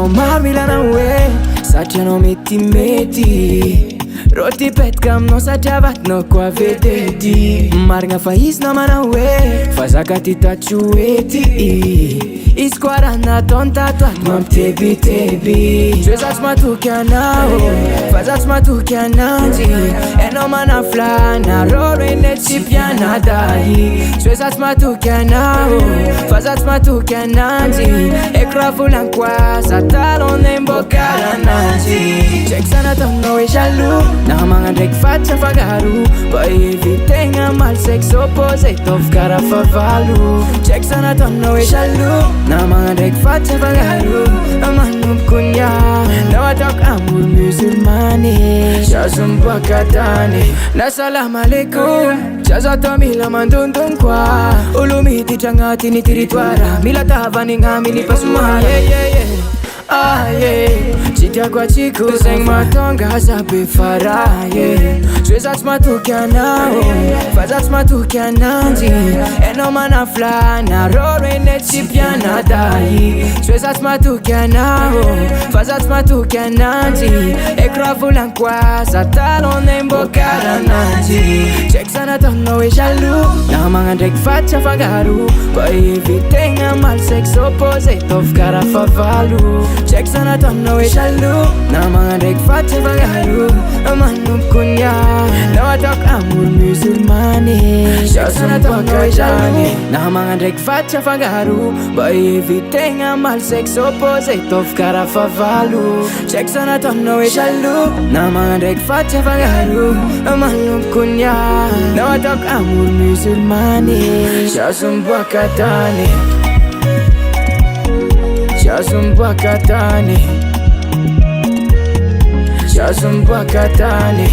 anao maro mila anao satria anao mety Roti petka aminao satria vatinao koa vededy Marigna fa izy namanao fa zaka ty tatsoety Izy koa raha nataony tatoato mampitebiteby Tsy hoe zaho tsy matoky anao fa zaho tsy matoky ananjy Enao manaflana roro eny tsy mpianadahy Tsy hoe zaho tsy matoky anao fa zaho tsy matoky ananjy Eko raha volaniko aza talon mbô karananjy Tsy haiko sa nataonao hoe jaloux Na magnandraiky fatsy afangaro Mba evitegna mal sexe opposé Tovy karaha favalo Tsy haiko sa nataonao hoe jaloux Na magnandraiky fatsy afangaro Manomboko nya Nao ataoko amour musulmane Zazo miboaka tany Na salam aleikum Zazo atao mila mandondon koa Olo miditra agnatiny territoire Mila tavanigna milipa somara Tsy tiako atsiko zegny mahatonga za be fara Tsy hoe zaho tsy matoky anao fa zaho tsy matoky ananjy Enao manaflana roro eny tsy mpianadahy Tsy hoe zaho tsy matoky anao fa zaho tsy matoky ananjy Eko raha volaniko aza talon mbô karananjy Tsy haiko sa nataonao hoe jaloux Na magnandraiky fatsy afangaro Mba evitegna mal sexe opposé Tovy karaha favalo Tsy haiko sa nataonao hoe jaloux Na magnandraiky fatsy afangaro Manomboko nya Nao ataoko amour musulmane Zazo miboaka hoe jaloux Na magnandraiky fatsy afangaro Mba evitegna mal sexe opposé Tovy karaha favalo Tsy haiko sa nataonao hoe jaloux Na magnandraiky fatsy afangaro Manomboko nya Nao ataoko amour musulmane Zazo miboaka tany Zazo miboaka tany Zazo miboaka tany